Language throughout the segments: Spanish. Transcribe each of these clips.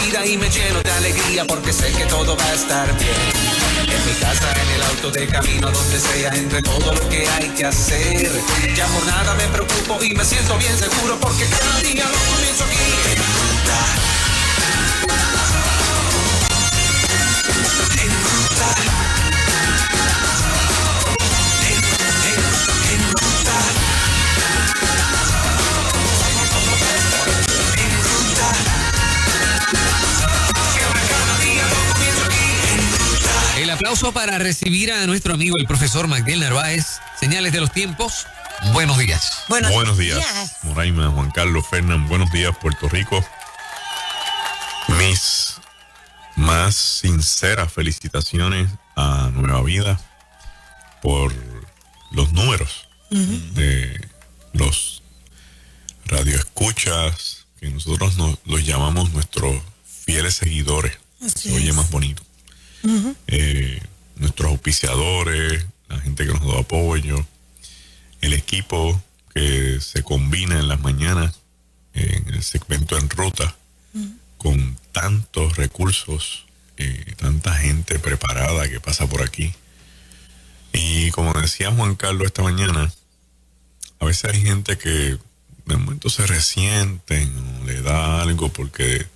vida y me lleno de alegría porque sé que todo va a estar bien. En mi casa, en el auto, de camino, donde sea, entre todo lo que hay que hacer. Ya por nada me preocupo y me siento bien seguro porque cada día lo comienzo aquí. En ruta. En ruta. En ruta. En ruta. Siempre cada día lo comienzo aquí. En ruta. El aplauso para recibir a nuestro amigo el profesor Magdiel Narváez. Señales de los tiempos. Buenos días. Buenos días. Moraima, Juan Carlos, Fernán, buenos días, Puerto Rico. Mis más sinceras felicitaciones a Nueva Vida por los números de los radioescuchas, que nosotros los llamamos nuestros fieles seguidores. Se oye más bonito. Nuestros auspiciadores, la gente que nos da apoyo, el equipo que se combina en las mañanas en el segmento En Ruta con tantos recursos, tanta gente preparada que pasa por aquí. Y como decía Juan Carlos esta mañana, a veces hay gente que de momento se resienten o le da algo porque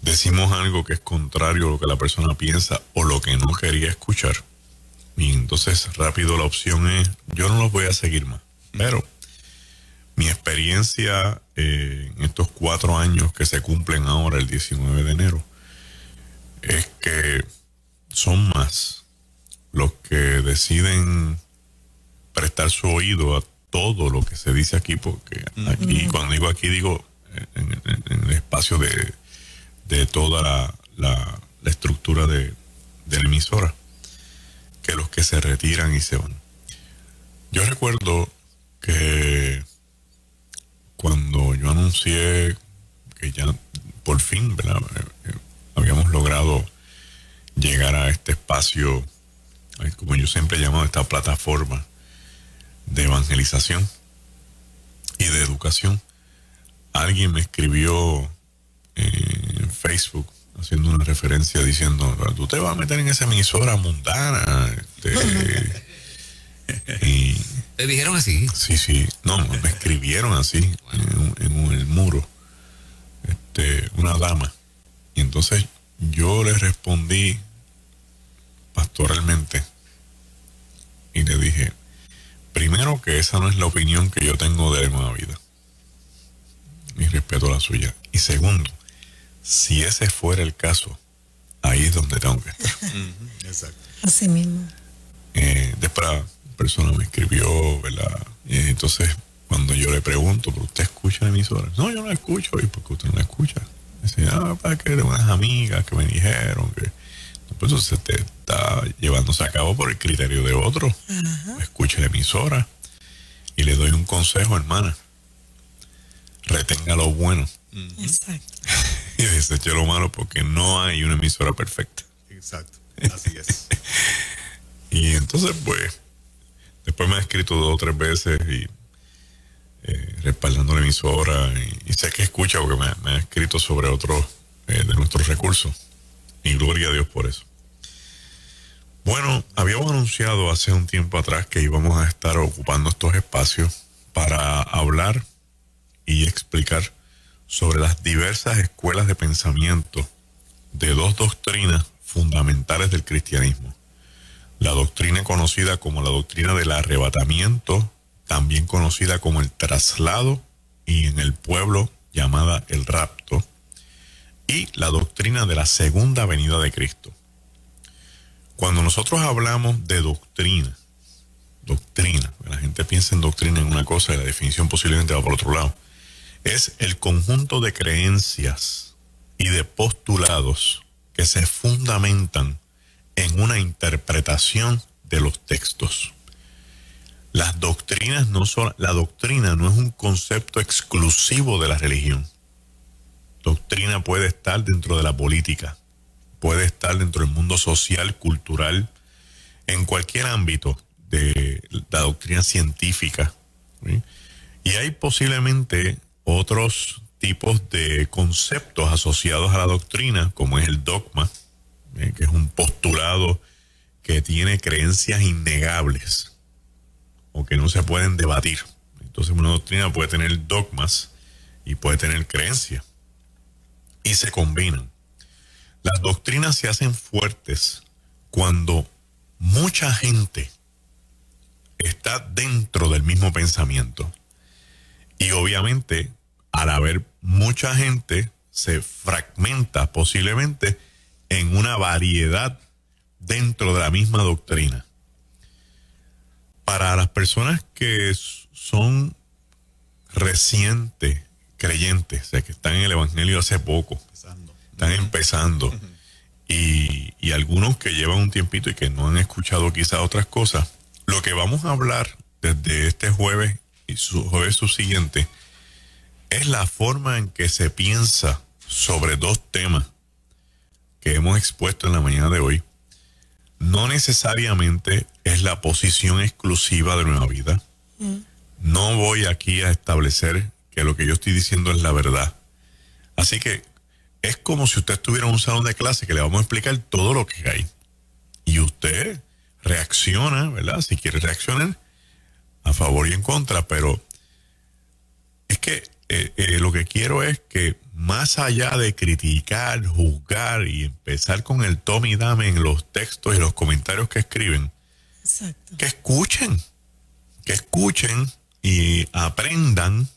decimos algo que es contrario a lo que la persona piensa o lo que no quería escuchar. Y entonces rápido la opción es, yo no los voy a seguir más. Pero mi experiencia en estos 4 años que se cumplen ahora, el 19 de enero, es que son más los que deciden prestar su oído a todo lo que se dice aquí, porque aquí, cuando digo aquí, digo en el espacio de toda la estructura de la emisora, que los que se retiran y se van. Yo recuerdo que cuando yo anuncié que ya por fin, ¿verdad?, habíamos logrado llegar a este espacio, como yo siempre he llamado, esta plataforma de evangelización y de educación, alguien me escribió en Facebook haciendo una referencia diciendo, tú te vas a meter en esa emisora mundana. Y ¿te dijeron así? Sí. No, me escribieron así, en el muro, una dama. Y entonces yo le respondí pastoralmente y le dije, primero, que esa no es la opinión que yo tengo de Nueva Vida. Mi respeto a la suya. Y segundo, si ese fuera el caso, ahí es donde tengo que estar. Exacto. Así mismo. Después la persona me escribió, ¿verdad? Y entonces, cuando yo le pregunto, ¿pero usted escucha la emisora? No, yo no la escucho. ¿Y por qué usted no la escucha? Dice, para que de unas amigas que me dijeron que... Pues eso se te está llevándose a cabo por el criterio de otro. Escuche la emisora. Y le doy un consejo, hermana. Retenga lo bueno. Exacto. Y deseche lo malo, porque no hay una emisora perfecta. Exacto, así es. Y entonces, pues, después me ha escrito 2 o 3 veces y respaldando la emisora, y sé que escucha porque me ha escrito sobre otros de nuestros recursos, y gloria a Dios por eso. Bueno, habíamos anunciado hace un tiempo atrás que íbamos a estar ocupando estos espacios para hablar y explicar sobre las diversas escuelas de pensamiento de 2 doctrinas fundamentales del cristianismo. La doctrina conocida como la doctrina del arrebatamiento, también conocida como el traslado, y en el pueblo llamada el rapto, y la doctrina de la segunda venida de Cristo. Cuando nosotros hablamos de doctrina, la gente piensa en doctrina en una cosa y la definición posiblemente va por otro lado. Es el conjunto de creencias y de postulados que se fundamentan en una interpretación de los textos. Las doctrinas la doctrina no es un concepto exclusivo de la religión. Doctrina puede estar dentro de la política, puede estar dentro del mundo social, cultural, en cualquier ámbito de la doctrina científica, ¿sí? Y hay posiblemente otros tipos de conceptos asociados a la doctrina, como es el dogma, que es un postulado que tiene creencias innegables o que no se pueden debatir. Entonces una doctrina puede tener dogmas y puede tener creencias y se combinan. Las doctrinas se hacen fuertes cuando mucha gente está dentro del mismo pensamiento. Y obviamente, al haber mucha gente, se fragmenta posiblemente en una variedad dentro de la misma doctrina. Para las personas que son recientes creyentes, o sea, que están en el Evangelio hace poco, están empezando, y algunos que llevan un tiempito y que no han escuchado quizás otras cosas, lo que vamos a hablar desde este jueves y jueves subsiguiente es la forma en que se piensa sobre dos temas que hemos expuesto en la mañana de hoy. No necesariamente es la posición exclusiva de Nueva Vida. No voy aquí a establecer que lo que yo estoy diciendo es la verdad. Así que es como si usted estuviera en un salón de clase que le vamos a explicar todo lo que hay. Y usted reacciona, ¿verdad? Si quiere reaccionar a favor y en contra, pero es que lo que quiero es que más allá de criticar, juzgar y empezar con el tome y dame en los textos y los comentarios que escriben, exacto, que escuchen y aprendan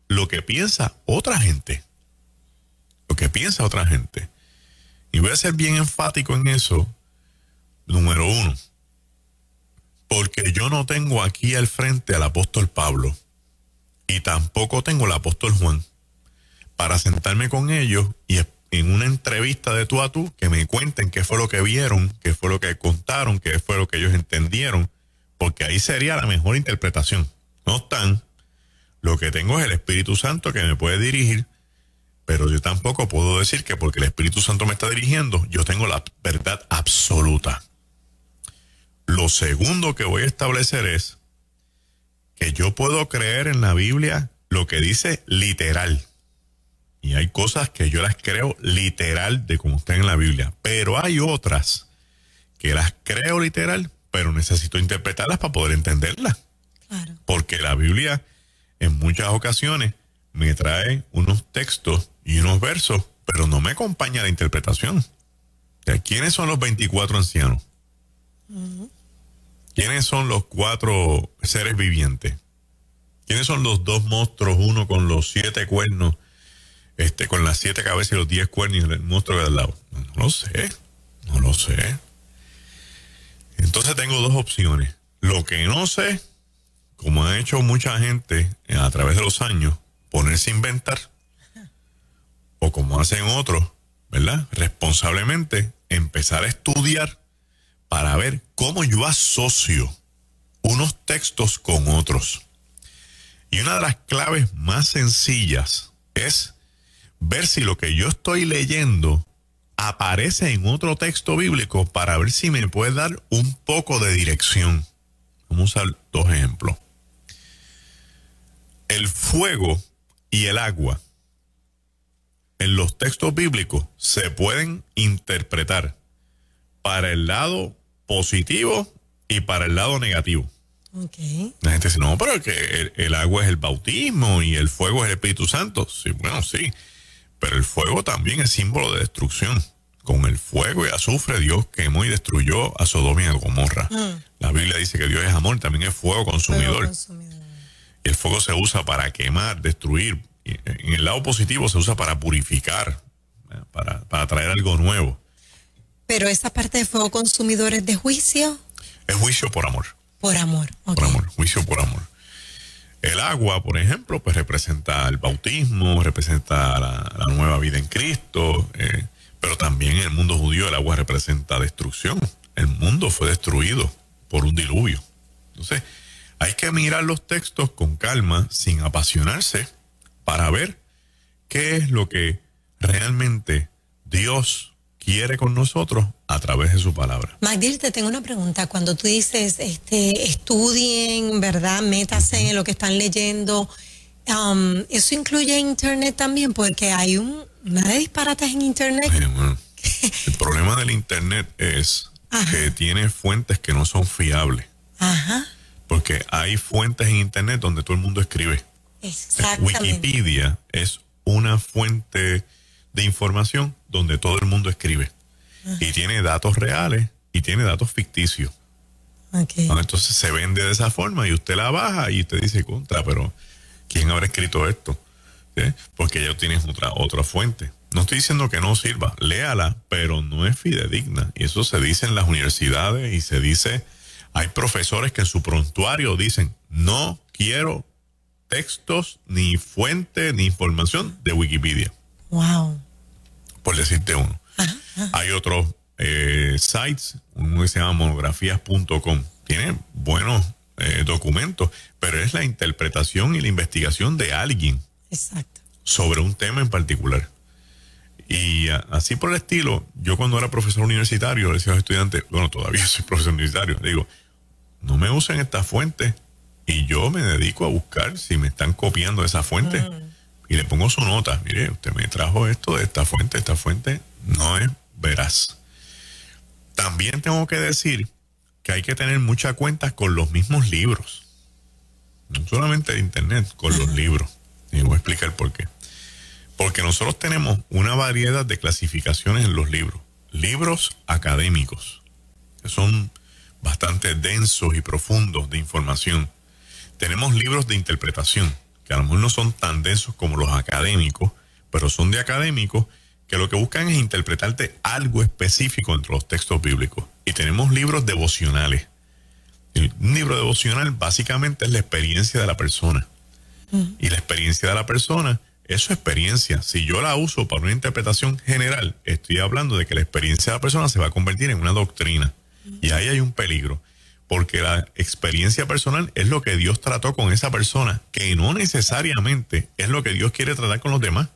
lo que piensa otra gente. Lo que piensa otra gente. Y voy a ser bien enfático en eso. Número uno, porque yo no tengo aquí al frente al apóstol Pablo y tampoco tengo al apóstol Juan para sentarme con ellos y en una entrevista de tú a tú que me cuenten qué fue lo que vieron, qué fue lo que contaron, qué fue lo que ellos entendieron, porque ahí sería la mejor interpretación. No están. Lo que tengo es el Espíritu Santo que me puede dirigir, pero yo tampoco puedo decir que porque el Espíritu Santo me está dirigiendo, yo tengo la verdad absoluta. Lo segundo que voy a establecer es que yo puedo creer en la Biblia lo que dice literal. Y hay cosas que yo las creo literal de como están en la Biblia. Pero hay otras que las creo literal, pero necesito interpretarlas para poder entenderlas. claro, Porque la Biblia en muchas ocasiones me trae unos textos y unos versos, pero no me acompaña la interpretación. O sea, ¿quiénes son los 24 ancianos? ¿Quiénes son los 4 seres vivientes? ¿Quiénes son los 2 monstruos, uno con los 7 cuernos, con las 7 cabezas y los 10 cuernos y el monstruo de al lado? No lo sé. Entonces tengo 2 opciones. Lo que no sé, como ha hecho mucha gente a través de los años, ponerse a inventar, o como hacen otros, ¿verdad? Responsablemente, empezar a estudiar para ver cómo yo asocio unos textos con otros. Y una de las claves más sencillas es ver si lo que yo estoy leyendo aparece en otro texto bíblico para ver si me puede dar un poco de dirección. Vamos a usar 2 ejemplos. El fuego y el agua en los textos bíblicos se pueden interpretar para el lado positivo y para el lado negativo. okay, La gente dice, no, pero que el agua es el bautismo y el fuego es el Espíritu Santo. Sí, bueno, sí, pero el fuego también es símbolo de destrucción. Con el fuego y azufre Dios quemó y destruyó a Sodoma y a Gomorra. La Biblia dice que Dios es amor, también es fuego consumidor. fuego consumidor. Y el fuego se usa para quemar, destruir. Y en el lado positivo se usa para purificar, para traer algo nuevo. Pero esa parte de fuego consumidor es de juicio, Es juicio por amor. por amor. Por okay. amor, juicio por amor. El agua, por ejemplo, pues representa el bautismo, representa la nueva vida en Cristo, pero también en el mundo judío el agua representa destrucción. El mundo fue destruido por un diluvio. Entonces, hay que mirar los textos con calma, sin apasionarse, para ver qué es lo que realmente Dios quiere con nosotros a través de su palabra. Magdiel, te tengo una pregunta. Cuando tú dices, estudien, ¿verdad? Métase en lo que están leyendo. Eso incluye internet también, porque hay una de disparates en internet. Bueno, el problema del internet es que tiene fuentes que no son fiables. Ajá. Porque hay fuentes en internet donde todo el mundo escribe. Exactamente. Wikipedia es una fuente de información donde todo el mundo escribe. Y tiene datos reales y tiene datos ficticios. Okay. Entonces se vende de esa forma y usted la baja y usted dice, contra, pero ¿quién habrá escrito esto? ¿Sí? Porque ya tienes otra fuente. No estoy diciendo que no sirva, léala, pero no es fidedigna. Y eso se dice en las universidades y se dice, hay profesores que en su prontuario dicen, no quiero textos, ni fuente, ni información de Wikipedia. Wow. Por decirte uno. Hay otros sites, uno que se llama monografías.com. Tiene buenos documentos, pero es la interpretación y la investigación de alguien. Exacto. Sobre un tema en particular. Y así por el estilo, yo cuando era profesor universitario, le decía a los estudiantes, bueno, todavía soy profesor universitario, digo, no me usen esta fuente y yo me dedico a buscar si me están copiando esa fuente. Y le pongo su nota, mire, usted me trajo esto de esta fuente no es veraz. También tengo que decir que hay que tener mucha cuenta con los mismos libros. No solamente de internet, con los libros. Y voy a explicar por qué. Porque nosotros tenemos una variedad de clasificaciones en los libros. Libros académicos, que son bastante densos y profundos de información. Tenemos libros de interpretación, que a lo mejor no son tan densos como los académicos, pero son de académicos que lo que buscan es interpretarte algo específico entre los textos bíblicos. Y tenemos libros devocionales. Un libro devocional básicamente es la experiencia de la persona. Y la experiencia de la persona es su experiencia. Si yo la uso para una interpretación general, estoy hablando de que la experiencia de la persona se va a convertir en una doctrina. Y ahí hay un peligro. Porque la experiencia personal es lo que Dios trató con esa persona, que no necesariamente es lo que Dios quiere tratar con los demás.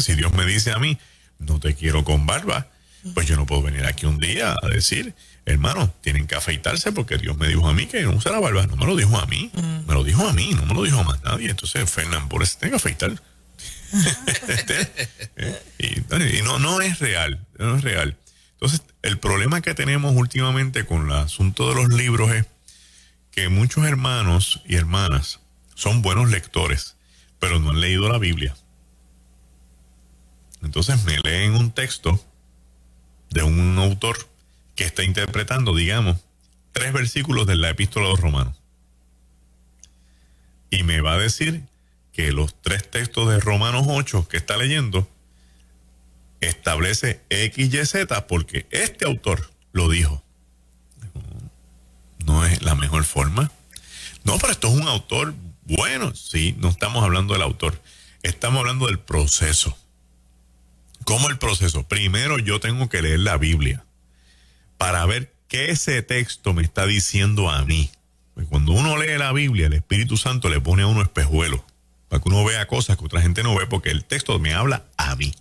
Si Dios me dice a mí, no te quiero con barba, pues yo no puedo venir aquí un día a decir, hermano, tienen que afeitarse porque Dios me dijo a mí que no usara barba. No me lo dijo a mí, me lo dijo a mí, no me lo dijo a más nadie. Entonces, Fernán, por eso tengo que afeitar. Y no es real, no es real. Entonces, el problema que tenemos últimamente con el asunto de los libros es que muchos hermanos y hermanas son buenos lectores, pero no han leído la Biblia. Entonces me leen un texto de un autor que está interpretando, digamos, 3 versículos de la epístola de los Romanos. Y me va a decir que los 3 textos de Romanos 8 que está leyendo establece X, Y, Z porque este autor lo dijo. No es la mejor forma. No, pero esto es un autor bueno. Sí, no estamos hablando del autor. Estamos hablando del proceso. ¿Cómo el proceso? Primero yo tengo que leer la Biblia para ver qué ese texto me está diciendo a mí. Pues cuando uno lee la Biblia, el Espíritu Santo le pone a uno espejuelos para que uno vea cosas que otra gente no ve, porque el texto me habla a mí.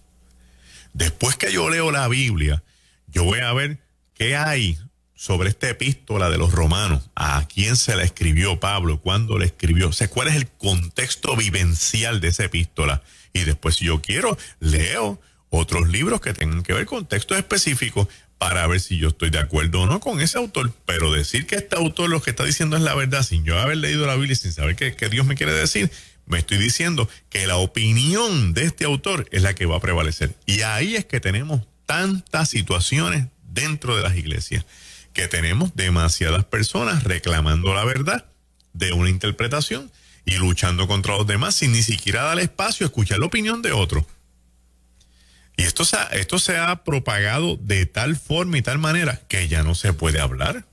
Después que yo leo la Biblia, yo voy a ver qué hay sobre esta epístola de los Romanos, a quién se la escribió Pablo, cuándo la escribió, o sea, cuál es el contexto vivencial de esa epístola. Y después, si yo quiero, leo otros libros que tengan que ver con textos específicos para ver si yo estoy de acuerdo o no con ese autor. Pero decir que este autor lo que está diciendo es la verdad, sin yo haber leído la Biblia y sin saber qué Dios me quiere decir, me estoy diciendo que la opinión de este autor es la que va a prevalecer. Y ahí es que tenemos tantas situaciones dentro de las iglesias, que tenemos demasiadas personas reclamando la verdad de una interpretación y luchando contra los demás sin ni siquiera dar espacio a escuchar la opinión de otro. Y esto se ha propagado de tal forma y tal manera que ya no se puede hablar.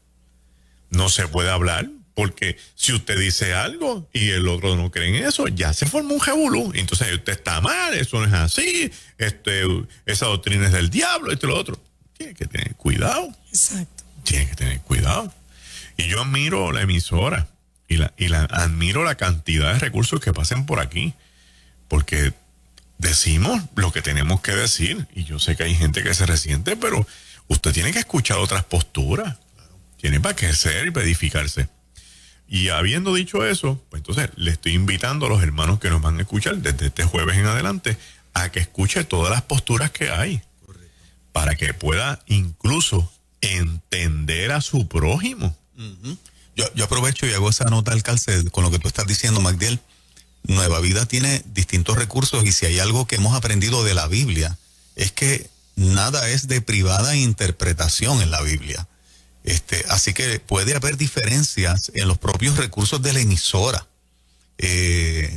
No se puede hablar porque si usted dice algo y el otro no cree en eso, ya se forma un revolú. Entonces usted está mal, eso no es así, esa doctrina es del diablo, esto y lo otro. Tiene que tener cuidado. Exacto. Tiene que tener cuidado. Y yo admiro la emisora y admiro la cantidad de recursos que pasen por aquí, porque decimos lo que tenemos que decir. Y yo sé que hay gente que se resiente, pero usted tiene que escuchar otras posturas. Tiene para crecer y para edificarse. Y habiendo dicho eso, pues entonces le estoy invitando a los hermanos que nos van a escuchar desde este jueves en adelante a que escuche todas las posturas que hay. Correcto. Para que pueda incluso entender a su prójimo. Uh-huh. Yo aprovecho y hago esa nota al calce con lo que tú estás diciendo, Magdiel. Nueva Vida tiene distintos recursos y si hay algo que hemos aprendido de la Biblia es que nada es de privada interpretación en la Biblia. Así que puede haber diferencias en los propios recursos de la emisora,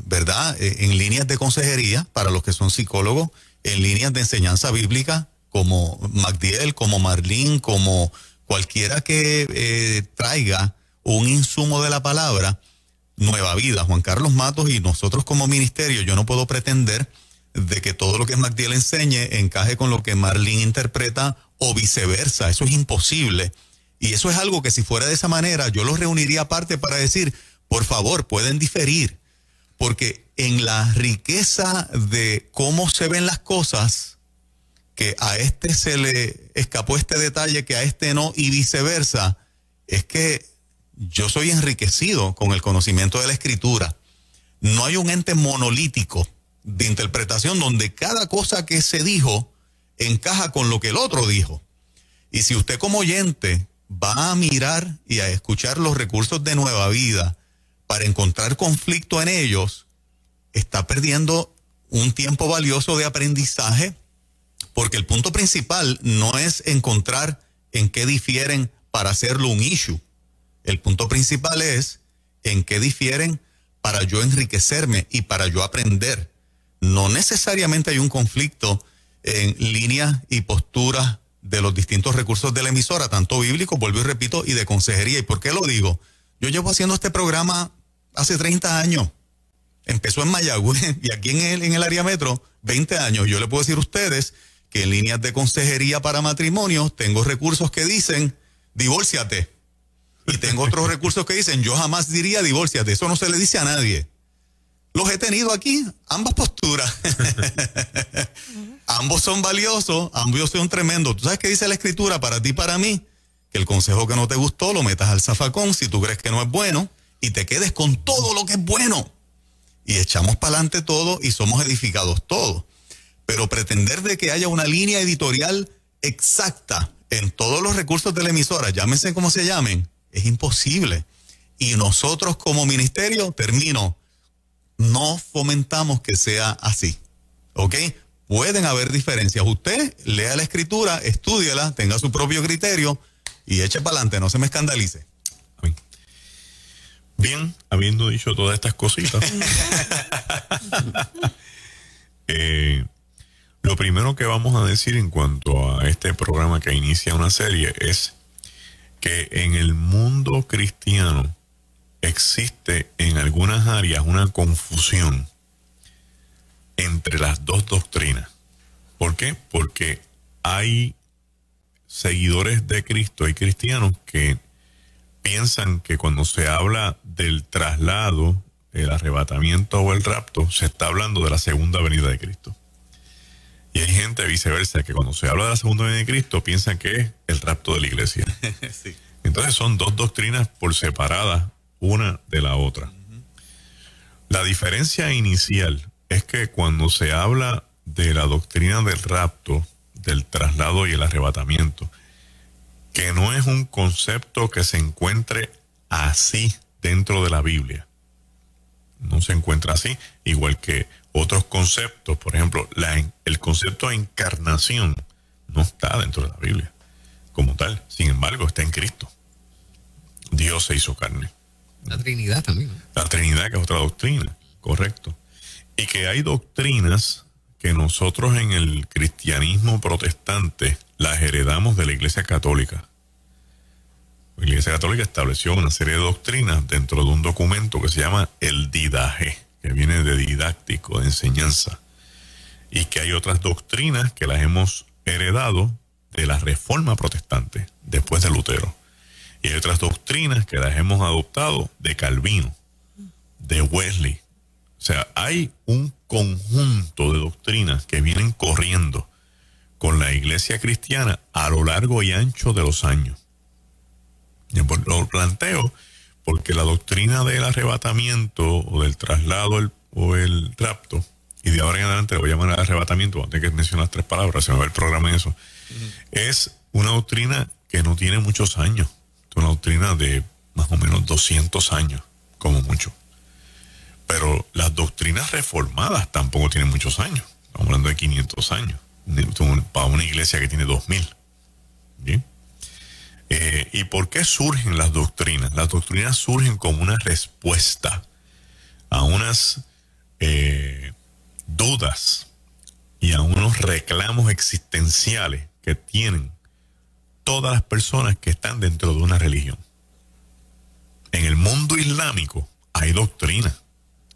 ¿verdad? En líneas de consejería para los que son psicólogos, en líneas de enseñanza bíblica como Magdiel, como Marlene, como cualquiera que traiga un insumo de la palabra. Nueva Vida, Juan Carlos Matos y nosotros como ministerio, yo no puedo pretender de que todo lo que Magdiel enseñe encaje con lo que Marlene interpreta o viceversa. Eso es imposible. Y eso es algo que si fuera de esa manera, yo los reuniría aparte para decir, por favor, pueden diferir. Porque en la riqueza de cómo se ven las cosas, que a este se le escapó este detalle, que a este no, y viceversa, es que yo soy enriquecido con el conocimiento de la Escritura. No hay un ente monolítico de interpretación donde cada cosa que se dijo encaja con lo que el otro dijo. Y si usted como oyente va a mirar y a escuchar los recursos de Nueva Vida para encontrar conflicto en ellos, está perdiendo un tiempo valioso de aprendizaje, porque el punto principal no es encontrar en qué difieren para hacerlo un issue. El punto principal es en qué difieren para yo enriquecerme y para yo aprender. No necesariamente hay un conflicto en líneas y posturas de los distintos recursos de la emisora, tanto bíblico, vuelvo y repito, y de consejería. ¿Y por qué lo digo? Yo llevo haciendo este programa hace 30 años. Empezó en Mayagüez y aquí en el área metro, 20 años. Yo le puedo decir a ustedes que en líneas de consejería para matrimonios tengo recursos que dicen, divórciate. Y tengo otros recursos que dicen, yo jamás diría divórciate. Eso no se le dice a nadie. Los he tenido aquí, ambas posturas. Ambos son valiosos, ambos son tremendos. ¿Tú sabes qué dice la Escritura para ti y para mí? Que el consejo que no te gustó lo metas al zafacón si tú crees que no es bueno y te quedes con todo lo que es bueno. Y echamos para adelante todo y somos edificados todos. Pero pretender de que haya una línea editorial exacta en todos los recursos de la emisora, llámense como se llamen, es imposible. Y nosotros como ministerio, no fomentamos que sea así. ¿Ok? Pueden haber diferencias. Usted lea la Escritura, estúdiala, tenga su propio criterio y eche para adelante, no se me escandalice. Bien, habiendo dicho todas estas cositas, lo primero que vamos a decir en cuanto a este programa que inicia una serie es que en el mundo cristiano existe en algunas áreas una confusión entre las dos doctrinas. ¿Por qué? Porque hay seguidores de Cristo, hay cristianos que piensan que cuando se habla del traslado, el arrebatamiento o el rapto, se está hablando de la segunda venida de Cristo. Y hay gente viceversa que cuando se habla de la segunda venida de Cristo piensan que es el rapto de la iglesia. Sí. Entonces son dos doctrinas por separadas una de la otra. Uh-huh. La diferencia inicial es que cuando se habla de la doctrina del rapto, del traslado y el arrebatamiento, que no es un concepto que se encuentre así dentro de la Biblia. No se encuentra así, igual que otros conceptos. Por ejemplo, el concepto de encarnación no está dentro de la Biblia como tal. Sin embargo, está en Cristo. Dios se hizo carne. La Trinidad también. La Trinidad, que es otra doctrina, correcto. Y que hay doctrinas que nosotros en el cristianismo protestante las heredamos de la Iglesia Católica. La Iglesia Católica estableció una serie de doctrinas dentro de un documento que se llama el Didaje, que viene de didáctico, de enseñanza. Y que hay otras doctrinas que las hemos heredado de la Reforma Protestante, después de Lutero. Y hay otras doctrinas que las hemos adoptado de Calvino, de Wesley. O sea, hay un conjunto de doctrinas que vienen corriendo con la iglesia cristiana a lo largo y ancho de los años. Y lo planteo Porque la doctrina del arrebatamiento o del traslado o el rapto, y de ahora en adelante le voy a llamar al arrebatamiento, antes que mencionar 3 palabras, se me va el programa en eso, es una doctrina que no tiene muchos años. Es una doctrina de más o menos 200 años, como mucho. Pero las doctrinas reformadas tampoco tienen muchos años. Estamos hablando de 500 años. Para una iglesia que tiene 2000. ¿Bien? ¿Y por qué surgen las doctrinas? Las doctrinas surgen como una respuesta a unas dudas y a unos reclamos existenciales que tienen todas las personas que están dentro de una religión. En el mundo islámico hay doctrina.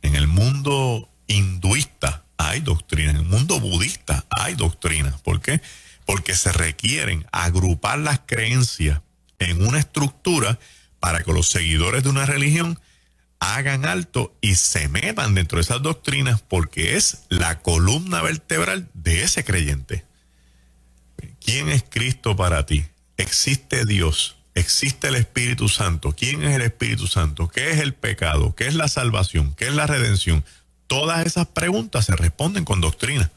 En el mundo hinduista hay doctrina. En el mundo budista hay doctrina. ¿Por qué? Porque se requieren agrupar las creencias en una estructura para que los seguidores de una religión hagan alto y se metan dentro de esas doctrinas, porque es la columna vertebral de ese creyente. ¿Quién es Cristo para ti? ¿Existe Dios? ¿Existe el Espíritu Santo? ¿Quién es el Espíritu Santo? ¿Qué es el pecado? ¿Qué es la salvación? ¿Qué es la redención? Todas esas preguntas se responden con doctrina,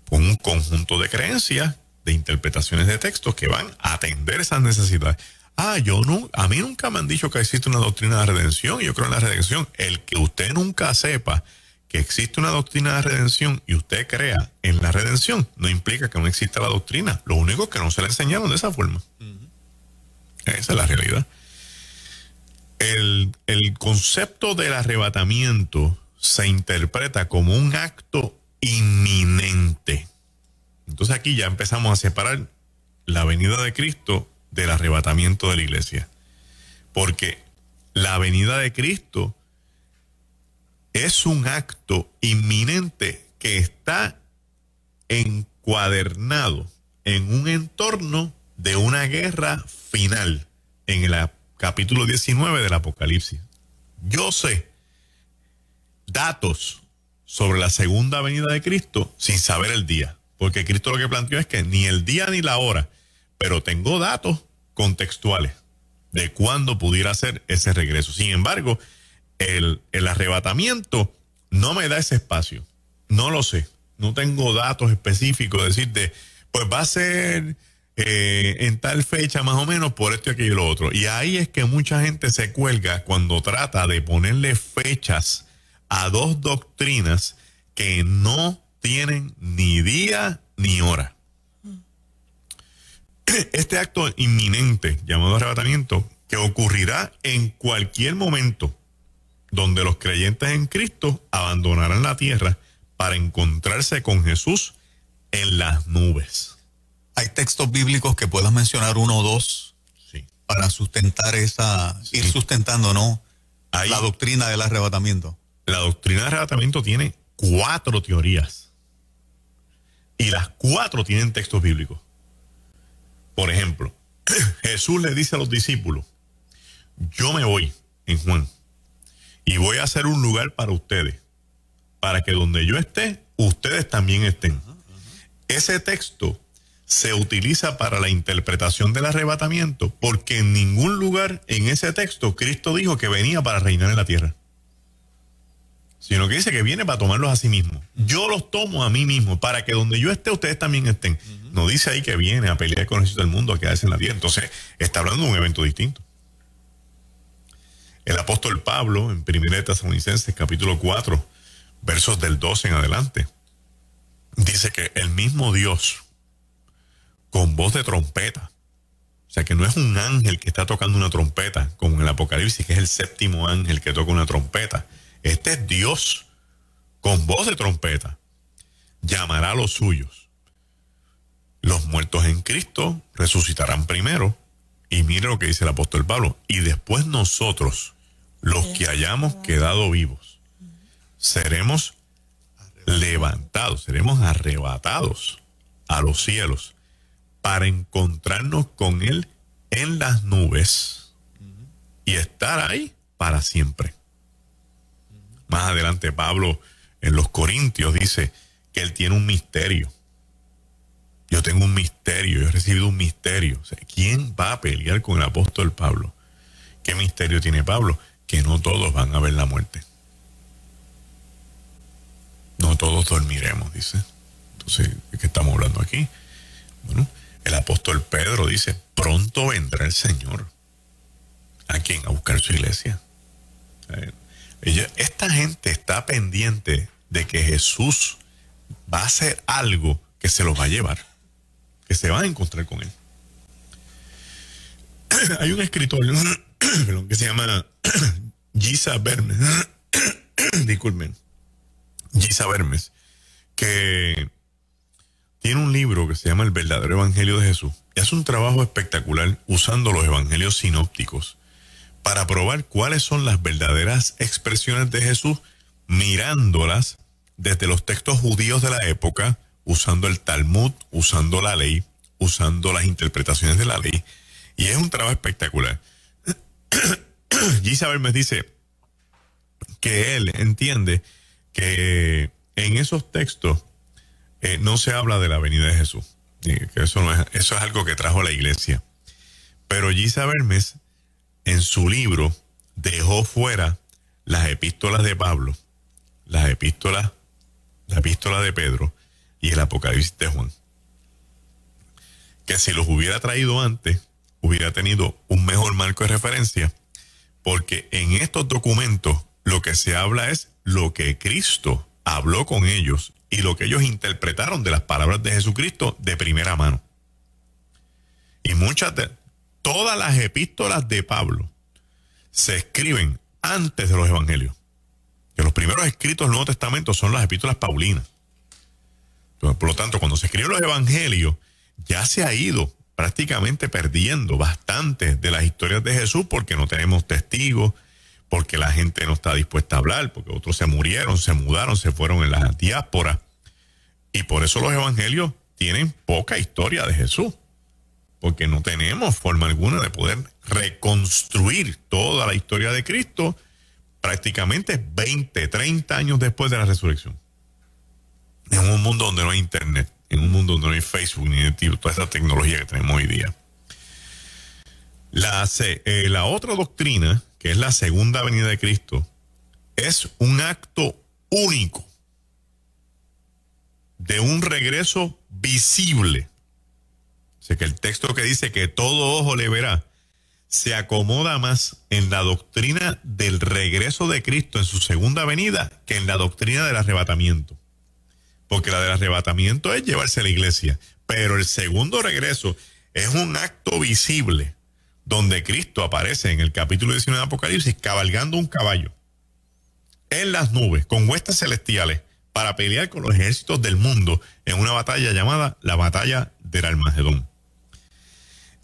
con un conjunto de creencias, de interpretaciones de textos que van a atender esas necesidades. A mí nunca me han dicho que existe una doctrina de redención, y yo creo en la redención. El que usted nunca sepa que existe una doctrina de redención y usted crea en la redención, no implica que no exista la doctrina. Lo único es que no se le enseñaron de esa forma. Esa es la realidad. El concepto del arrebatamiento se interpreta como un acto inminente. Entonces aquí ya empezamos a separar la venida de Cristo del arrebatamiento de la iglesia. Porque la venida de Cristo es un acto inminente que está encuadernado en un entorno de una guerra final, en el capítulo 19 del Apocalipsis. Yo sé datos sobre la segunda venida de Cristo sin saber el día, porque Cristo lo que planteó es que ni el día ni la hora, pero tengo datos contextuales de cuándo pudiera ser ese regreso. Sin embargo, el arrebatamiento no me da ese espacio. No lo sé. No tengo datos específicos de decirte, pues va a ser en tal fecha más o menos por esto y aquello y lo otro. Y ahí es que mucha gente se cuelga cuando trata de ponerle fechas a dos doctrinas que no tienen ni día ni hora. Este acto inminente, llamado arrebatamiento, que ocurrirá en cualquier momento, donde los creyentes en Cristo abandonarán la tierra para encontrarse con Jesús en las nubes. ¿Hay textos bíblicos que puedas mencionar uno o dos? Sí. Para sustentar ir sustentando, ¿no? La doctrina del arrebatamiento. La doctrina del arrebatamiento tiene 4 teorías. Y las 4 tienen textos bíblicos. Por ejemplo, Jesús le dice a los discípulos, yo me voy en Juan y voy a hacer un lugar para ustedes, para que donde yo esté, ustedes también estén. Ese texto se utiliza para la interpretación del arrebatamiento, porque en ningún lugar en ese texto Cristo dijo que venía para reinar en la tierra, sino que dice que viene para tomarlos a sí mismo. Yo los tomo a mí mismo, para que donde yo esté, ustedes también estén. No dice ahí que viene a pelear con el ejército del mundo, a quedarse en la tierra. Entonces, está hablando de un evento distinto. El apóstol Pablo, en 1 Tesalonicenses, capítulo 4, versos del 12 en adelante, dice que el mismo Dios, con voz de trompeta, o sea que no es un ángel que está tocando una trompeta, como en el Apocalipsis, que es el 7º ángel que toca una trompeta. Este es Dios, con voz de trompeta, llamará a los suyos. Los muertos en Cristo resucitarán primero. Y mire lo que dice el apóstol Pablo. Y después nosotros, los que hayamos quedado vivos, seremos levantados, seremos arrebatados a los cielos para encontrarnos con Él en las nubes y estar ahí para siempre. Más adelante Pablo en los Corintios dice que él tiene un misterio. Yo tengo un misterio, yo he recibido un misterio. O sea, ¿quién va a pelear con el apóstol Pablo? ¿Qué misterio tiene Pablo? Que no todos van a ver la muerte. No todos dormiremos, dice. Entonces, ¿de qué estamos hablando aquí? Bueno, el apóstol Pedro dice, pronto vendrá el Señor. ¿A quién? A buscar su iglesia. Esta gente está pendiente de que Jesús va a hacer algo que se los va a llevar, que se van a encontrar con él. Hay un escritor que se llama Giza Vermes, disculpen, Giza Vermes, que tiene un libro que se llama El verdadero evangelio de Jesús y hace un trabajo espectacular usando los evangelios sinópticos para probar cuáles son las verdaderas expresiones de Jesús, mirándolas desde los textos judíos de la época, usando el Talmud, usando la ley, usando las interpretaciones de la ley. Y es un trabajo espectacular. Giza Vermes dice que él entiende que en esos textos no se habla de la venida de Jesús. Que eso es algo que trajo la iglesia. Pero Giza Vermes en su libro dejó fuera las epístolas de Pablo, la epístola de Pedro y el Apocalipsis de Juan. Que si los hubiera traído antes, hubiera tenido un mejor marco de referencia, porque en estos documentos lo que se habla es lo que Cristo habló con ellos y lo que ellos interpretaron de las palabras de Jesucristo de primera mano. Y todas las epístolas de Pablo se escriben antes de los evangelios. Que los primeros escritos del Nuevo Testamento son las epístolas paulinas. Entonces, por lo tanto, cuando se escriben los evangelios, ya se ha ido prácticamente perdiendo bastante de las historias de Jesús porque no tenemos testigos, porque la gente no está dispuesta a hablar, porque otros se murieron, se mudaron, se fueron en la diáspora. Y por eso los evangelios tienen poca historia de Jesús, porque no tenemos forma alguna de poder reconstruir toda la historia de Cristo prácticamente 20, 30 años después de la resurrección. En un mundo donde no hay internet, en un mundo donde no hay Facebook, ni toda esa tecnología que tenemos hoy día. La otra doctrina, que es la segunda venida de Cristo, es un acto único de un regreso visible. O sea, que el texto que dice que todo ojo le verá se acomoda más en la doctrina del regreso de Cristo en su segunda venida que en la doctrina del arrebatamiento. Porque la del arrebatamiento es llevarse a la iglesia, pero el segundo regreso es un acto visible donde Cristo aparece en el capítulo 19 de Apocalipsis cabalgando un caballo en las nubes con huestes celestiales para pelear con los ejércitos del mundo en una batalla llamada la batalla del Armagedón.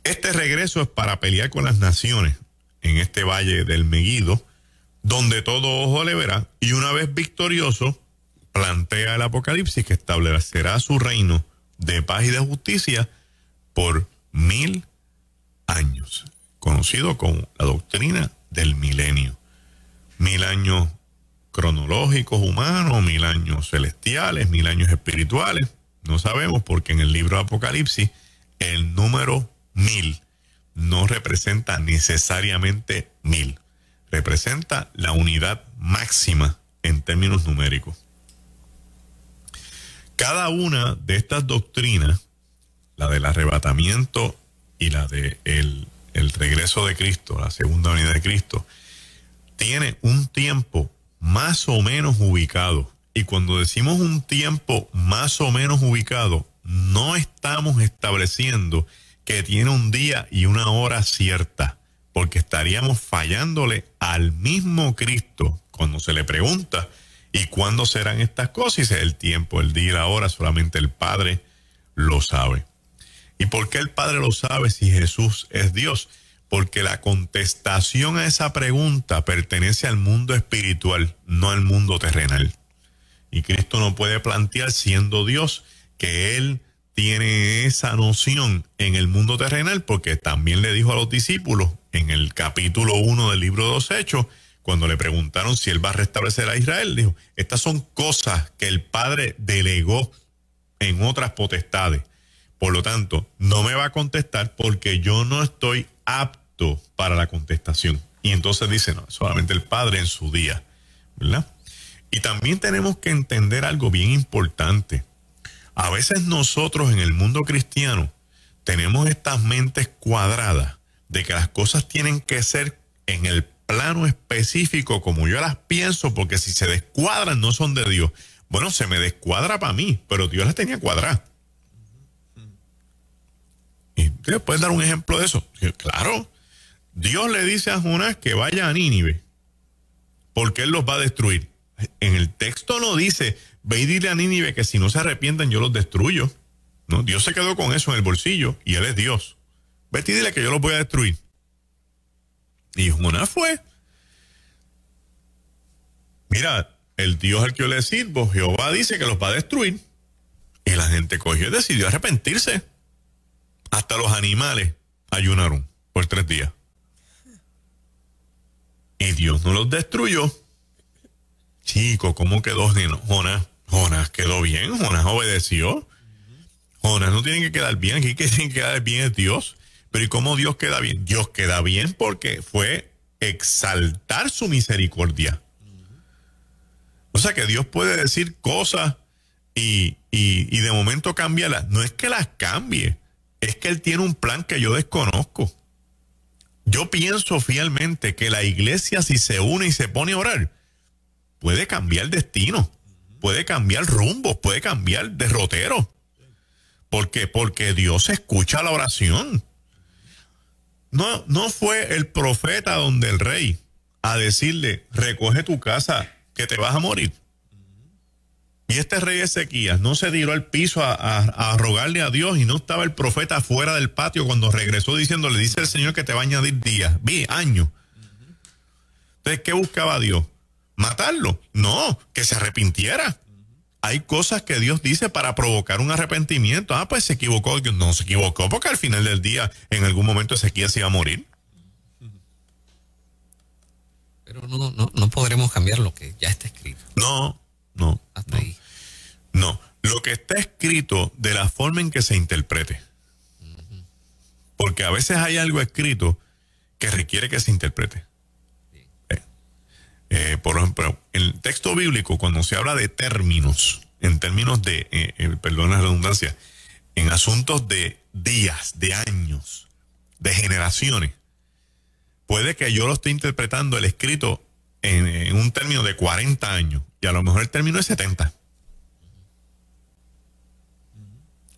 Este regreso es para pelear con las naciones en este valle del Meguido, donde todo ojo le verá, y una vez victorioso, plantea el Apocalipsis que establecerá su reino de paz y de justicia por 1000 años, conocido como la doctrina del milenio. 1000 años cronológicos humanos, 1000 años celestiales, 1000 años espirituales. No sabemos, porque en el libro de Apocalipsis el número 1000 no representa necesariamente 1000, representa la unidad máxima en términos numéricos. Cada una de estas doctrinas, la del arrebatamiento y la de el regreso de Cristo, la segunda venida de Cristo, tiene un tiempo más o menos ubicado. Y cuando decimos un tiempo más o menos ubicado, no estamos estableciendo que tiene un día y una hora cierta, porque estaríamos fallándole al mismo Cristo cuando se le pregunta ¿y cuándo serán estas cosas? Y dice, el tiempo, el día y la hora, solamente el Padre lo sabe. ¿Y por qué el Padre lo sabe si Jesús es Dios? Porque la contestación a esa pregunta pertenece al mundo espiritual, no al mundo terrenal. Y Cristo no puede plantear, siendo Dios, que Él tiene esa noción en el mundo terrenal, porque también le dijo a los discípulos en el capítulo 1 del libro de los Hechos, cuando le preguntaron si Él va a restablecer a Israel, dijo, estas son cosas que el Padre delegó en otras potestades. Por lo tanto, no me va a contestar porque yo no estoy apto para la contestación. Y entonces dice, no, solamente el Padre en su día, ¿verdad? Y también tenemos que entender algo bien importante. A veces nosotros en el mundo cristiano tenemos estas mentes cuadradas de que las cosas tienen que ser en el plano específico como yo las pienso, porque si se descuadran no son de Dios. Bueno, se me descuadra para mí, pero Dios las tenía cuadradas. ¿Y usted puede dar un ejemplo de eso? Claro. Dios le dice a Jonás que vaya a Nínive porque él los va a destruir. En el texto no dice, ve y dile a Nínive que si no se arrepienten yo los destruyo. No, Dios se quedó con eso en el bolsillo y él es Dios. Vete y dile que yo los voy a destruir. Y Jonás fue. Mira, el Dios al que yo le sirvo, Jehová dice que los va a destruir. Y la gente cogió y decidió arrepentirse. Hasta los animales ayunaron por 3 días. Y Dios no los destruyó. Chico, ¿cómo quedó Jonás? Jonás quedó bien, Jonás obedeció. Jonás no tiene que quedar bien, aquí que tiene que quedar bien es Dios. Pero ¿y cómo Dios queda bien? Dios queda bien porque fue exaltar su misericordia. O sea que Dios puede decir cosas y de momento cambiarlas. No es que las cambie, es que Él tiene un plan que yo desconozco. Yo pienso fielmente que la iglesia, si se une y se pone a orar, puede cambiar destino, puede cambiar rumbo, puede cambiar derrotero. ¿Por qué? Porque Dios escucha la oración. No fue el profeta donde el rey a decirle, recoge tu casa que te vas a morir. Y este rey Ezequías no se tiró al piso a rogarle a Dios y no estaba el profeta fuera del patio cuando regresó diciendo, le dice el Señor que te va a añadir días, años. Entonces, ¿qué buscaba Dios? ¿Matarlo? No, que se arrepintiera. Hay cosas que Dios dice para provocar un arrepentimiento. Pues se equivocó. No se equivocó porque al final del día, en algún momento Ezequías se iba a morir. Pero no podremos cambiar lo que ya está escrito. No. Hasta ahí. No, lo que está escrito de la forma en que se interprete. Porque a veces hay algo escrito que requiere que se interprete. Por ejemplo, en el texto bíblico, cuando se habla de términos, en términos de, perdón la redundancia, en asuntos de días, de años, de generaciones, puede que yo lo esté interpretando el escrito en un término de 40 años y a lo mejor el término es 70.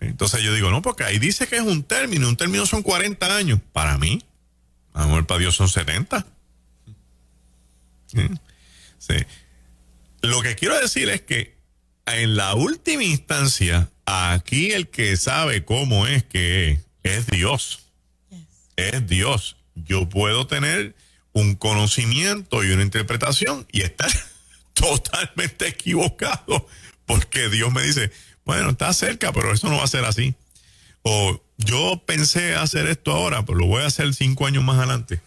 Entonces yo digo, no, porque ahí dice que es un término son 40 años. Para mí, a lo mejor para Dios son 70. Sí. Lo que quiero decir es que en la última instancia, aquí el que sabe cómo es que es Dios. Es Dios. Yo puedo tener un conocimiento y una interpretación y estar totalmente equivocado porque Dios me dice, bueno, está cerca, pero eso no va a ser así. O yo pensé hacer esto ahora, pero lo voy a hacer 5 años más adelante.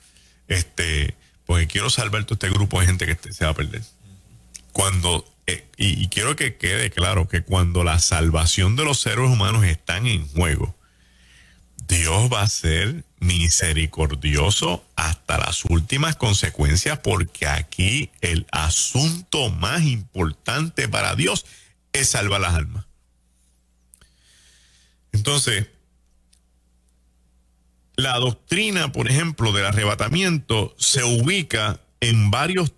Porque quiero salvar todo este grupo de gente que se va a perder. Cuando, y quiero que quede claro que cuando la salvación de los seres humanos están en juego, Dios va a ser misericordioso hasta las últimas consecuencias, porque aquí el asunto más importante para Dios es salvar las almas. Entonces, la doctrina, por ejemplo, del arrebatamiento se ubica en varios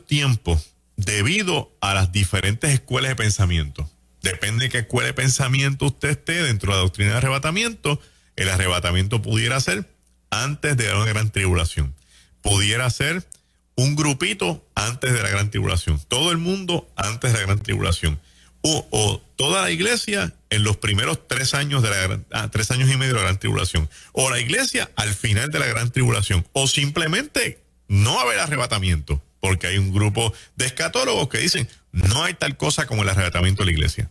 tiempos debido a las diferentes escuelas de pensamiento. Depende de qué escuela de pensamiento usted esté dentro de la doctrina del arrebatamiento. El arrebatamiento pudiera ser antes de la gran tribulación. Pudiera ser un grupito antes de la gran tribulación. Todo el mundo antes de la gran tribulación. O toda la iglesia en los primeros 3 años de 3 años y medio de la gran tribulación. O la iglesia al final de la gran tribulación. O simplemente no haber arrebatamiento. Porque hay un grupo de escatólogos que dicen no hay tal cosa como el arrebatamiento de la iglesia.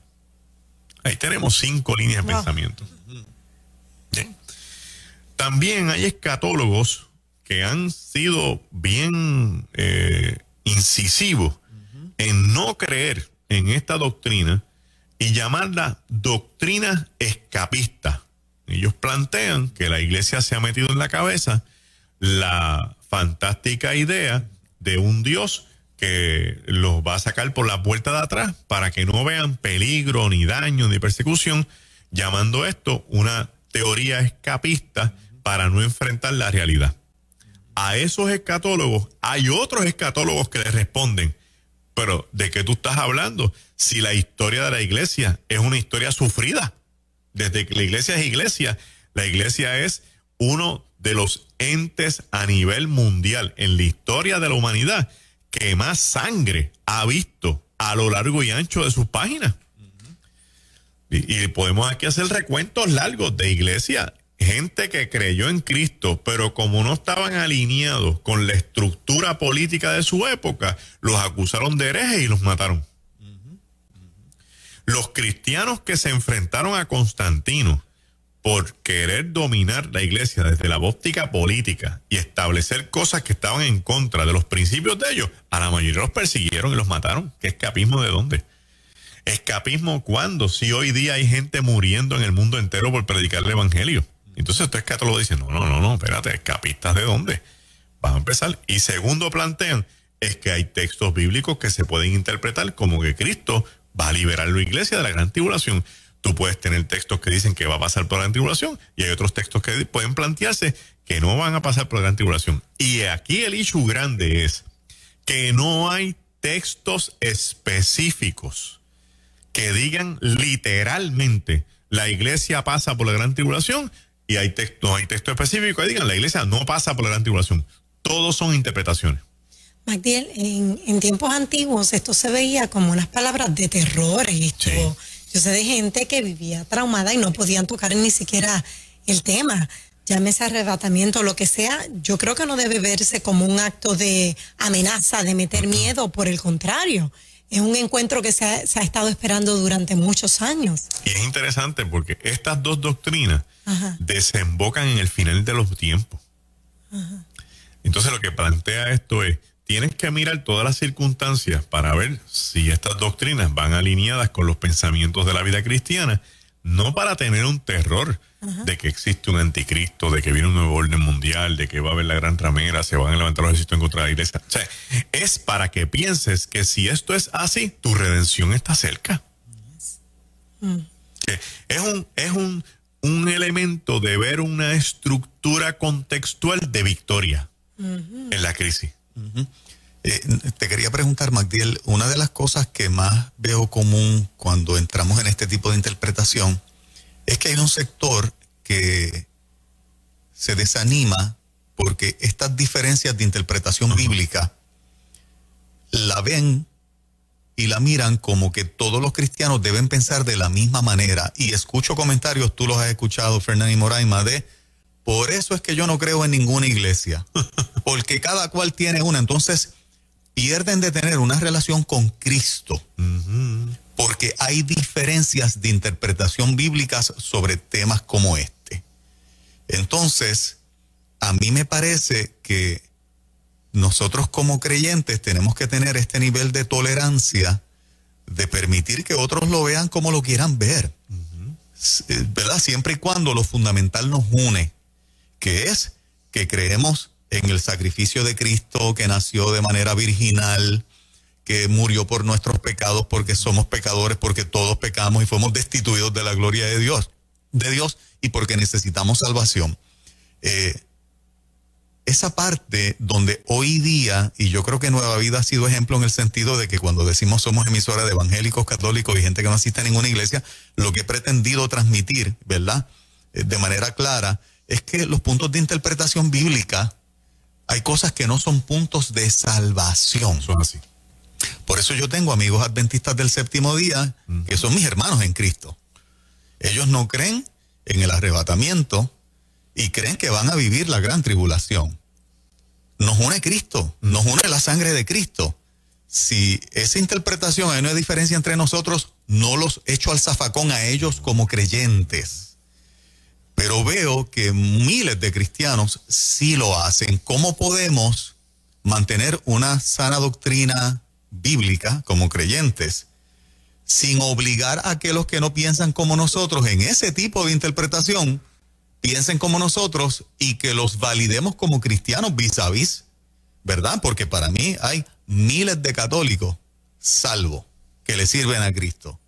Ahí tenemos 5 líneas de pensamiento. ¿Bien? También hay escatólogos que han sido bien incisivos en no creer en esta doctrina y llamarla doctrina escapista. Ellos plantean que la iglesia se ha metido en la cabeza la fantástica idea de un Dios que los va a sacar por la puerta de atrás para que no vean peligro, ni daño, ni persecución, llamando esto una teoría escapista para no enfrentar la realidad. A esos escatólogos hay otros escatólogos que les responden, pero ¿de qué tú estás hablando? Si la historia de la iglesia es una historia sufrida, desde que la iglesia, la iglesia es uno de los entes a nivel mundial en la historia de la humanidad que más sangre ha visto a lo largo y ancho de sus páginas. Y podemos aquí hacer recuentos largos de iglesia, gente que creyó en Cristo, pero como no estaban alineados con la estructura política de su época, los acusaron de herejes y los mataron. Los cristianos que se enfrentaron a Constantino por querer dominar la iglesia desde la óptica política y establecer cosas que estaban en contra de los principios de ellos, a la mayoría los persiguieron y los mataron. ¿Qué escapismo de dónde? ¿Escapismo cuándo? Si hoy día hay gente muriendo en el mundo entero por predicar el evangelio. Entonces estos escatólogos dicen, no, espérate, ¿escapistas de dónde? Vamos a empezar. Y segundo plantean, es que hay textos bíblicos que se pueden interpretar como que Cristo va a liberar la iglesia de la gran tribulación. Tú puedes tener textos que dicen que va a pasar por la gran tribulación y hay otros textos que pueden plantearse que no van a pasar por la gran tribulación. Y aquí el issue grande es que no hay textos específicos que digan literalmente la iglesia pasa por la gran tribulación y no hay texto específico que digan la iglesia no pasa por la gran tribulación. Todos son interpretaciones. Magdiel, en tiempos antiguos esto se veía como unas palabras de terror. Esto, sí. Yo sé de gente que vivía traumada y no podían tocar ni siquiera el tema. Llámese arrebatamiento, lo que sea. Yo creo que no debe verse como un acto de amenaza, de meter miedo. Por el contrario, es un encuentro que se ha estado esperando durante muchos años. Y es interesante porque estas dos doctrinas desembocan en el final de los tiempos. Entonces lo que plantea esto es, tienes que mirar todas las circunstancias para ver si estas doctrinas van alineadas con los pensamientos de la vida cristiana, no para tener un terror de que existe un anticristo, de que viene un nuevo orden mundial, de que va a haber la gran ramera, se van a levantar los ejércitos en contra de la iglesia. O sea, es para que pienses que si esto es así, tu redención está cerca. Es un elemento de ver una estructura contextual de victoria en la crisis. Te quería preguntar, Magdiel, una de las cosas que más veo común cuando entramos en este tipo de interpretación es que hay un sector que se desanima porque estas diferencias de interpretación bíblica la ven y la miran como que todos los cristianos deben pensar de la misma manera. Y escucho comentarios, tú los has escuchado, Fernán y Moraima, de por eso es que yo no creo en ninguna iglesia, porque cada cual tiene una. Entonces pierden de tener una relación con Cristo, porque hay diferencias de interpretación bíblicas sobre temas como este. Entonces, a mí me parece que nosotros como creyentes tenemos que tener este nivel de tolerancia de permitir que otros lo vean como lo quieran ver, ¿verdad? Siempre y cuando lo fundamental nos une, que es que creemos en el sacrificio de Cristo, que nació de manera virginal, que murió por nuestros pecados porque somos pecadores, porque todos pecamos y fuimos destituidos de la gloria de Dios y porque necesitamos salvación. Esa parte donde hoy día, y yo creo que Nueva Vida ha sido ejemplo en el sentido de que cuando decimos somos emisora de evangélicos, católicos y gente que no asiste a ninguna iglesia, lo que he pretendido transmitir, ¿verdad? De manera clara, es que los puntos de interpretación bíblica, hay cosas que no son puntos de salvación. Son así. Por eso yo tengo amigos adventistas del séptimo día, que son mis hermanos en Cristo. Ellos no creen en el arrebatamiento y creen que van a vivir la gran tribulación. Nos une Cristo, nos une la sangre de Cristo. Si esa interpretación, hay una diferencia entre nosotros, no los echo al zafacón a ellos como creyentes. Pero veo que miles de cristianos sí lo hacen. ¿Cómo podemos mantener una sana doctrina bíblica como creyentes sin obligar a que los que no piensan como nosotros en ese tipo de interpretación piensen como nosotros y que los validemos como cristianos vis a vis, ¿verdad? Porque para mí hay miles de católicos salvos que le sirven a Cristo,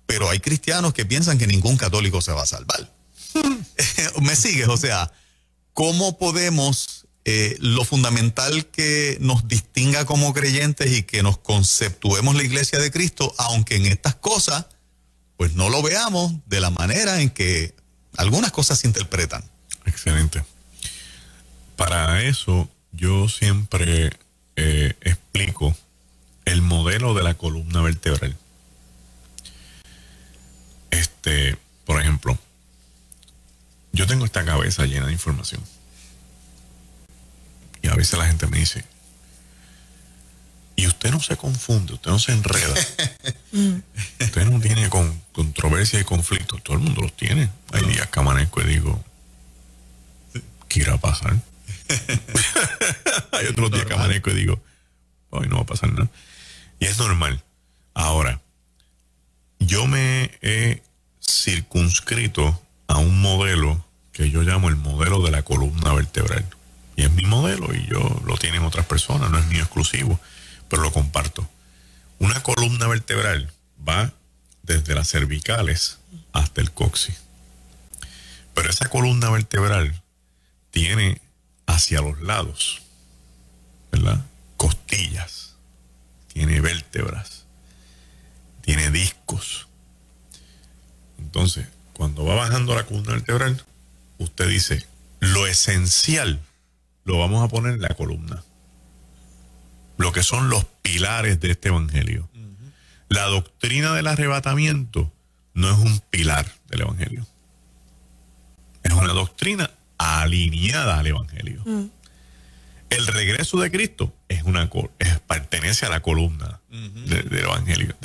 pero hay cristianos que piensan que ningún católico se va a salvar. ¿Me sigues? O sea, ¿cómo podemos, lo fundamental que nos distinga como creyentes y que nos conceptuemos la iglesia de Cristo, aunque en estas cosas, pues no lo veamos de la manera en que algunas cosas se interpretan? Excelente. Para eso, yo siempre explico el modelo de la columna vertebral. Por ejemplo, yo tengo esta cabeza llena de información. Y a veces la gente me dice, y usted no se confunde, usted no se enreda. Usted no tiene controversia y conflictos. Todo el mundo los tiene. Hay días que amanezco y digo, ¿qué irá a pasar? Hay otros días que amanezco y digo, hoy no va a pasar nada. Y es normal. Ahora, yo me he circunscrito a un modelo que yo llamo el modelo de la columna vertebral. Y es mi modelo y lo tienen otras personas, no es mío exclusivo, pero lo comparto. Una columna vertebral va desde las cervicales hasta el coxis. Pero esa columna vertebral tiene hacia los lados, ¿verdad? Costillas, tiene vértebras, tiene discos. Entonces, cuando va bajando la columna vertebral, usted dice, lo esencial lo vamos a poner en la columna. Lo que son los pilares de este evangelio. La doctrina del arrebatamiento no es un pilar del evangelio. Es una doctrina alineada al evangelio. El regreso de Cristo pertenece a la columna del evangelio,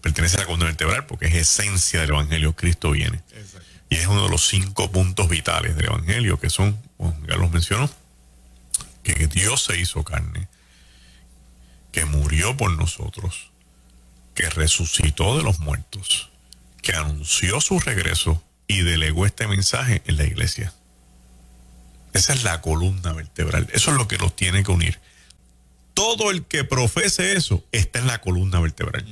pertenece a la columna vertebral, porque es esencia del evangelio. Cristo viene. Exacto. Y es uno de los 5 puntos vitales del evangelio, que son, como ya los mencionó, que Dios se hizo carne, que murió por nosotros, que resucitó de los muertos, que anunció su regreso y delegó este mensaje en la iglesia. Esa es la columna vertebral. Eso es lo que los tiene que unir. Todo el que profese eso está en la columna vertebral.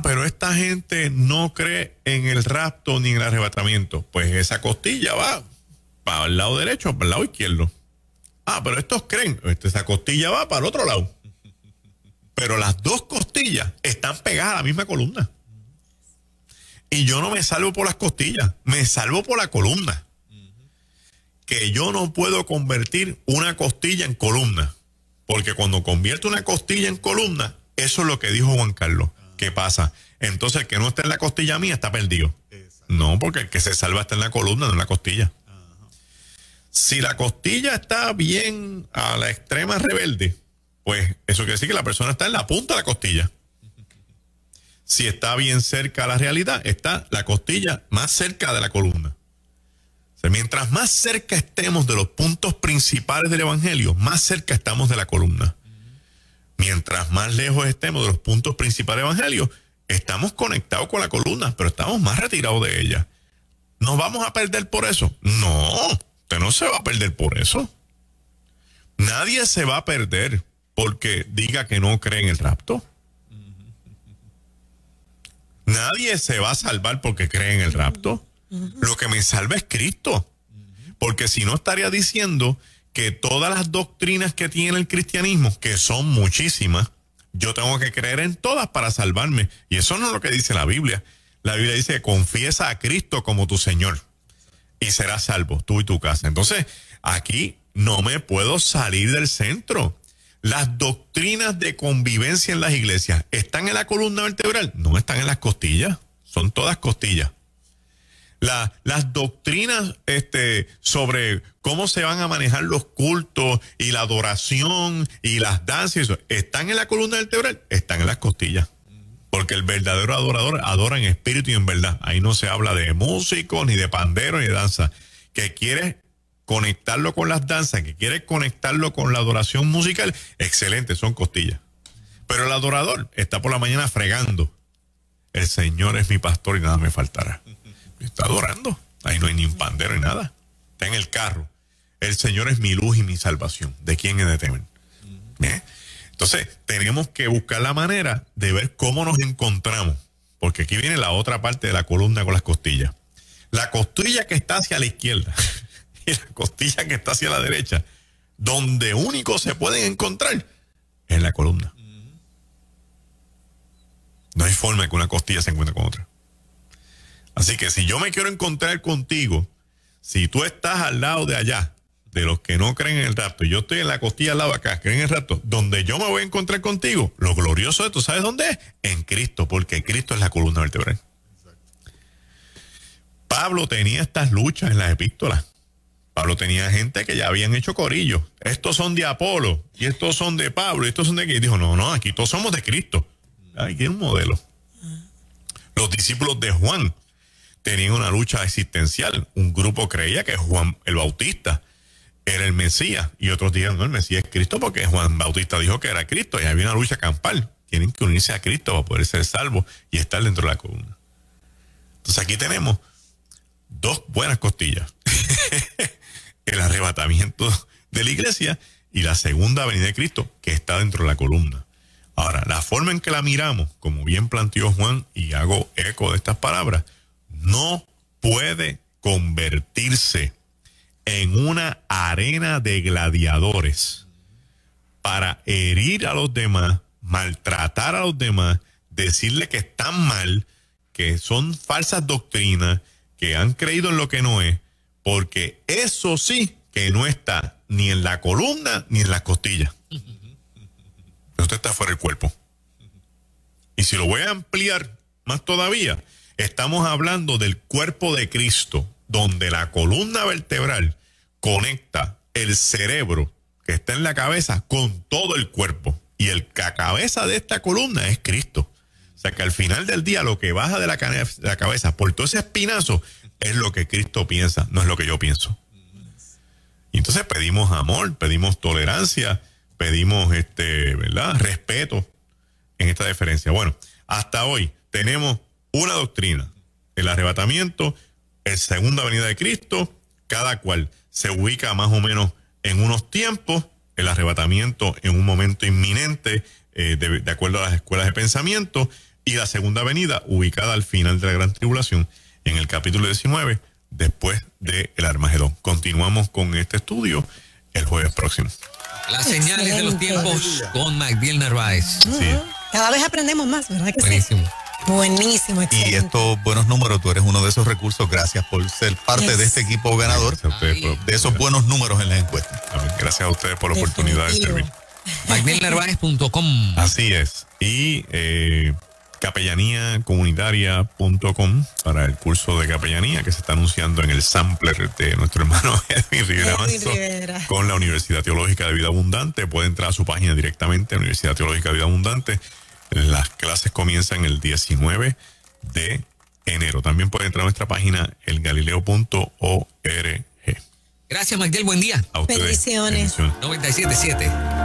Pero esta gente no cree en el rapto ni en el arrebatamiento. Pues esa costilla va para el lado derecho o para el lado izquierdo. Pero estos creen. Esa costilla va para el otro lado. Pero las dos costillas están pegadas a la misma columna. Y yo no me salvo por las costillas, me salvo por la columna. Que yo no puedo convertir una costilla en columna. Porque cuando convierto una costilla en columna, eso es lo que dijo Juan Carlos. ¿Qué pasa? Entonces el que no está en la costilla mía está perdido. No, porque el que se salva está en la columna, no en la costilla. Si la costilla está bien a la extrema rebelde, pues eso quiere decir que la persona está en la punta de la costilla. Si está bien cerca a la realidad, está la costilla más cerca de la columna. O sea, mientras más cerca estemos de los puntos principales del evangelio, más cerca estamos de la columna. Mientras más lejos estemos de los puntos principales del evangelio, estamos conectados con la columna, pero estamos más retirados de ella. ¿Nos vamos a perder por eso? No, usted no se va a perder por eso. Nadie se va a perder porque diga que no cree en el rapto. Nadie se va a salvar porque cree en el rapto. Lo que me salva es Cristo. Porque si no estaría diciendo que todas las doctrinas que tiene el cristianismo, que son muchísimas, yo tengo que creer en todas para salvarme. Y eso no es lo que dice la Biblia. La Biblia dice que confiesa a Cristo como tu Señor y serás salvo, tú y tu casa. Entonces, aquí no me puedo salir del centro. Las doctrinas de convivencia en las iglesias, ¿están en la columna vertebral? No están en las costillas, son todas costillas. Las doctrinas sobre cómo se van a manejar los cultos y la adoración y las danzas y eso, ¿están en la columna vertebral? Están en las costillas. Porque el verdadero adorador adora en espíritu y en verdad. Ahí no se habla de músicos, ni de pandero, ni de danza. Que quiere conectarlo con las danzas, que quiere conectarlo con la adoración musical, excelente, son costillas. Pero el adorador está por la mañana fregando. El Señor es mi pastor y nada me faltará. Está adorando. Ahí no hay ni un pandero ni nada. Está en el carro. El Señor es mi luz y mi salvación. ¿De quién he de temer? Entonces, tenemos que buscar la manera de ver cómo nos encontramos. Porque aquí viene la otra parte de la columna con las costillas. La costilla que está hacia la izquierda y la costilla que está hacia la derecha, donde único se pueden encontrar es en la columna. No hay forma de que una costilla se encuentre con otra. Así que si yo me quiero encontrar contigo, si tú estás al lado de allá, de los que no creen en el rapto, y yo estoy en la costilla al lado de acá, creen en el rapto, donde yo me voy a encontrar contigo, lo glorioso de esto, ¿sabes dónde es? En Cristo, porque Cristo es la columna vertebral. Pablo tenía estas luchas en las epístolas. Pablo tenía gente que ya habían hecho corillos. Estos son de Apolo, y estos son de Pablo, y estos son de... Y dijo, no, aquí todos somos de Cristo. Aquí hay un modelo. Los discípulos de Juan tenían una lucha existencial. Un grupo creía que Juan el Bautista era el Mesías, y otros dijeron, no, el Mesías es Cristo, porque Juan Bautista dijo que era Cristo, y había una lucha campal. Tienen que unirse a Cristo para poder ser salvos y estar dentro de la columna. Entonces aquí tenemos dos buenas costillas. El arrebatamiento de la iglesia y la segunda venida de Cristo, que está dentro de la columna. Ahora, la forma en que la miramos, como bien planteó Juan, y hago eco de estas palabras, no puede convertirse en una arena de gladiadores para herir a los demás, maltratar a los demás, decirle que están mal, que son falsas doctrinas, que han creído en lo que no es, porque eso sí que no está ni en la columna ni en las costillas. Usted está fuera del cuerpo. Y si lo voy a ampliar más todavía, estamos hablando del cuerpo de Cristo, donde la columna vertebral conecta el cerebro que está en la cabeza con todo el cuerpo. Y la cabeza de esta columna es Cristo. O sea que al final del día lo que baja de la cabeza por todo ese espinazo es lo que Cristo piensa, no es lo que yo pienso. Y entonces pedimos amor, pedimos tolerancia, pedimos ¿verdad? Respeto en esta diferencia. Bueno, hasta hoy tenemos una doctrina, el arrebatamiento, la segunda venida de Cristo, cada cual se ubica más o menos en unos tiempos, el arrebatamiento en un momento inminente, de acuerdo a las escuelas de pensamiento, y la segunda venida ubicada al final de la gran tribulación, en el capítulo 19, después del Armagedón. Continuamos con este estudio el jueves próximo. Las señales de los tiempos con Magdiel Narváez. Sí. Cada vez aprendemos más, ¿verdad que Buenísimo. sí? Buenísimo, excelente. Y estos buenos números, tú eres uno de esos recursos. Gracias por ser parte de este equipo ganador, Gracias a ustedes de esos buenos números en las encuestas. Gracias a ustedes por la oportunidad de servir. magdielnarváez.com. Así es. Y capellaniacomunitaria.com para el curso de capellanía que se está anunciando en el sampler de nuestro hermano Edwin Rivera Manso con la Universidad Teológica de Vida Abundante. Puede entrar a su página directamente, Universidad Teológica de Vida Abundante. Las clases comienzan el 19 de enero. También puede entrar a nuestra página elgalileo.org. Gracias, Magdiel. Buen día. A ustedes. Bendiciones. 97.7.